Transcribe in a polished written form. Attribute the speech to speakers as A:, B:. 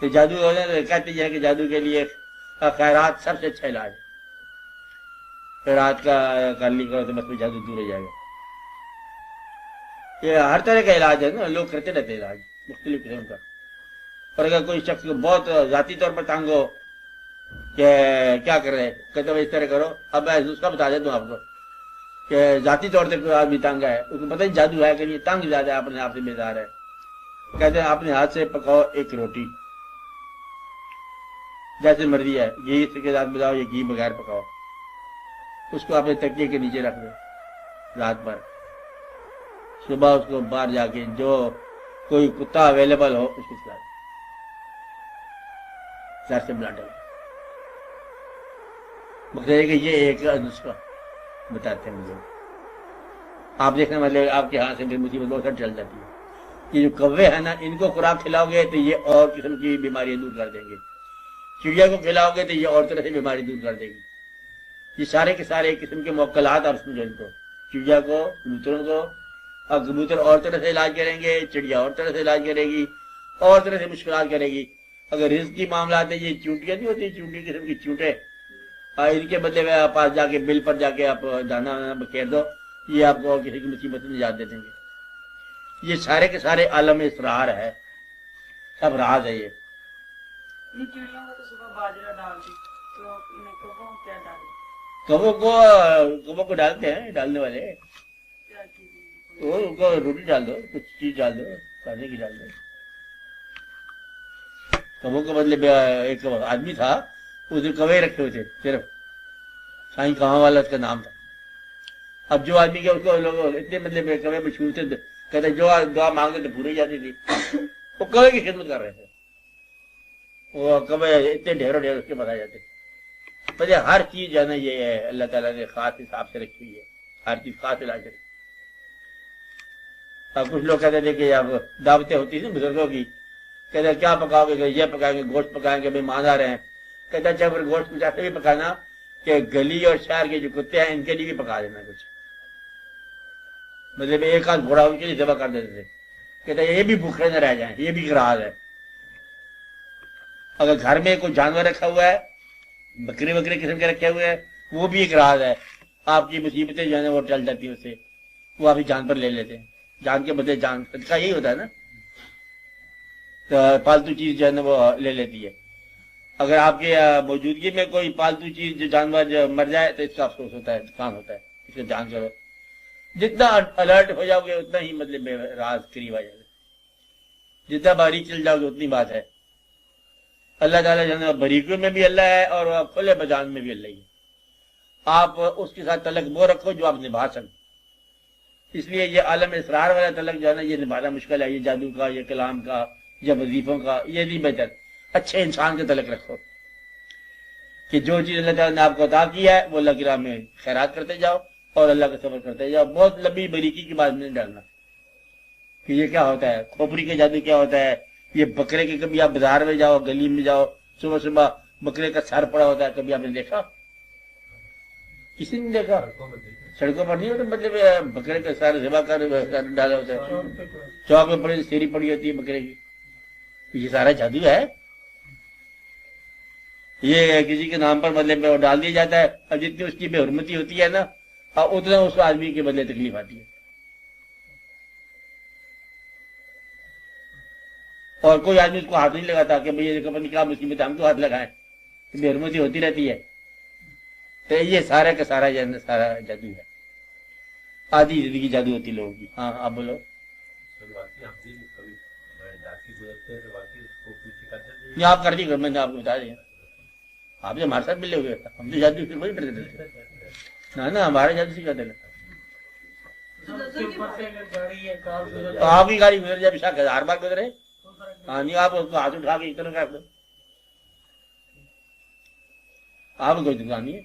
A: تو جادو کہتے ہیں کہ جادو کے لیے خیرات سب سے اچھا علاج ہے. خیرات کا کر لی کرو تو بس جادو دور ہو جائے گا. یہ ہر طرح کا علاج ہے نا, لوگ کرتے رہتے علاج مختلف قسم کا. اور اگر کوئی شخص کو بہت ذاتی طور پر تنگ ہو کہ کیا کر رہے کہتے اس طرح کرو, اب میں اس کا بتا دیتا ہوں آپ کو کہ ذاتی طور سے کوئی آدمی تنگ ہے, اس کو پتہ نہیں جادو ہے کہ نہیں, تنگ زیادہ ہے, اپنے آپ سے بیزار ہے. کہتے ہیں اپنے ہاتھ سے پکاؤ ایک روٹی جیسے مرضی ہے, گھی کے ساتھ بتاؤ یا گھی بغیر پکاؤ, اس کو اپنے تکیے کے نیچے رکھ دو رات بھر. صبح اس کو باہر جا کے جو کوئی کتا اویلیبل ہو اس کو کھلا دو, سر سے بلڈ. مقصد ہے کہ یہ ایک نسخہ بتاتے ہیں مجھے. آپ دیکھنے والے آپ کے ہاتھ سے مصیبت بہت ساری چل جاتی ہے. یہ جو کوے ہیں نا, ان کو خوراک کھلاؤ گے تو یہ اور قسم کی بیماریاں دور کر دیں گے. چڑیا کو کھلاؤ گے تو یہ اور طرح سے بیماری دور کر دے گی. یہ سارے کے سارے ایک قسم کے موکلات آپ سمجھو ان کو. چڑیا کو, کبوتروں کو, اور کبوتر اور طرح سے علاج کریں گے, چڑیا اور طرح سے علاج کرے گی, اور طرح سے مشکلات کرے گی. اگر رزق کی معاملات ہے, یہ چونٹیاں نہیں ہوتی, چونٹی قسم کی چونٹے, ان کے بدلے میں پاس جا کے بل پر جا کے آپ دانا بکھیر دو, یہ آپ کو کسی کی مصیبت میں نجات دے دیں گے. یہ سارے کے سارے عالم اسرار ہے, سب راز ہے. یہ
B: چڑیوں کو تو صبح باجرہ ڈال دی, تو انہیں کبوں کیا ڈالیں؟
A: کبوں کو ڈالتے ہیں ڈالنے والے,
B: کیا چیزیں؟
A: تو ان کو روٹی ڈال دو, کچھ چیز ڈال دو, کھانے کی ڈال دو. کبوں کے بدلے ایک آدمی تھا, اس نے کوے رکھے ہوئے تھے صرف, سائیں کہاں والا اس کا نام تھا. اب جو آدمی کے اس کو لوگ اتنے مطلب کوے مشہور تھے, کہتے جو دعا مانگتے تو پوری جاتی تھی. وہ کوے کی خدمت کر رہے تھے, وہ کوے اتنے ڈھیروں ڈھیر اس کے بتائے جاتے. مجھے ہر چیز جو ہے نا یہ ہے اللہ تعالیٰ نے خاص حساب سے رکھی ہوئی ہے, ہر چیز خاص علاج رکھی. اب کچھ لوگ کہتے تھے کہ اب دعوتیں ہوتی تھیں بزرگوں کی, کہتے ہیں کیا پکاؤ گے, یہ پکائیں گے, گوشت پکائیں گے, مہمان آ رہے ہیں. کہتے ہیں اچھا پھر گوشت کچھ ایسے بھی پکانا کہ گلی اور شہر کے جو کتے ہیں ان کے لیے بھی پکا دینا کچھ. مطلب ایک آدھ گھوڑا ان کے لیے ذبح کر دیتے تھے. کہتے ہیں یہ بھی بھوکے نہ رہ جائیں, یہ بھی راز ہے. اگر گھر میں کوئی جانور رکھا ہوا ہے, بکری وکری قسم کے رکھے ہوئے ہیں, وہ بھی ایک راز ہے. آپ کی مصیبتیں جو ہے نا وہ ٹل جاتی ہیں اس سے, وہ آپ جان پر لے لیتے ہیں. جان کے بدلے جان کا یہی ہوتا ہے نا, تو پالتو چیز جو ہے نا وہ لے لیتی ہے. اگر آپ کی موجودگی میں کوئی پالتو چیز جو جانور جو مر جائے تو اس کا افسوس ہوتا ہے, نقصان ہوتا ہے, اس کا جان کرو. جتنا الرٹ ہو جاؤ گے اتنا ہی مطلب راز قریب آ جائے گا. جتنا باریک چل جاؤ گے اتنی بات ہے. اللہ تعالیٰ جو ہے باریکیوں میں بھی اللہ ہے اور کھلے بجان میں بھی اللہ ہی ہے. آپ اس کے ساتھ تعلق وہ رکھو جو آپ نبھا سکیں. اس لیے یہ عالم اسرار والا تعلق جو ہے نا یہ نبھانا مشکل ہے. یہ جادو کا, یہ کلام کا, یا وظیفوں کا, یہ نہیں بہتر. اچھے انسان کے تعلق رکھو کہ جو چیز اللہ تعالیٰ نے آپ کو عطا کیا ہے وہ اللہ کی راہ میں خیرات کرتے جاؤ اور اللہ کا صبر کرتے جاؤ. بہت لمبی باریکی کی بات نہیں ڈالنا کہ یہ کیا ہوتا ہے, کھوپڑی کے جادو کیا ہوتا ہے, یہ بکرے کے, کبھی آپ بازار میں جاؤ, گلی میں جاؤ, صبح صبح بکرے کا سر پڑا ہوتا ہے, کبھی آپ نے دیکھا؟ کسی نے دیکھا؟ سڑکوں پر نہیں ہوتا, مطلب بکرے کا سر ذبح کر ڈالا ہوتا ہے, چوک میں پڑی سیری پڑی ہوتی ہے بکرے کی. یہ سارا جادو ہے. یہ کسی کے نام پر مطلب ڈال دیا جاتا ہے, اور جتنی اس کی بے حرمتی ہوتی ہے نا اتنا اس آدمی کے بدلے تکلیف آتی ہے. اور کوئی آدمی اس کو ہاتھ نہیں لگاتا کہ بھئی یہ کپڑی کیا مصیبت, ہم تو ہاتھ لگائیں, بے حرمتی ہوتی رہتی ہے. تو یہ سارا کا سارا سارا جادو ہے. آدھی زندگی جادو ہوتی لوگوں کی. ہاں آپ بولو. نہیں آپ کر دی, میں نے آپ کو بتا دیا, آپ جو ہمارے ساتھ ملے ہوئے, ہم تو جادو پھر وہی کرتے تھے نا, ہمارے جادو سے کرتے نا. آپ کی گاڑی گزر جائے, بشاک 1000 بار گزرے, ہاں نہیں آپ اس کو ہاتھ اٹھا کے اس طرح کر دو, آپ کوئی دکان نہیں ہے.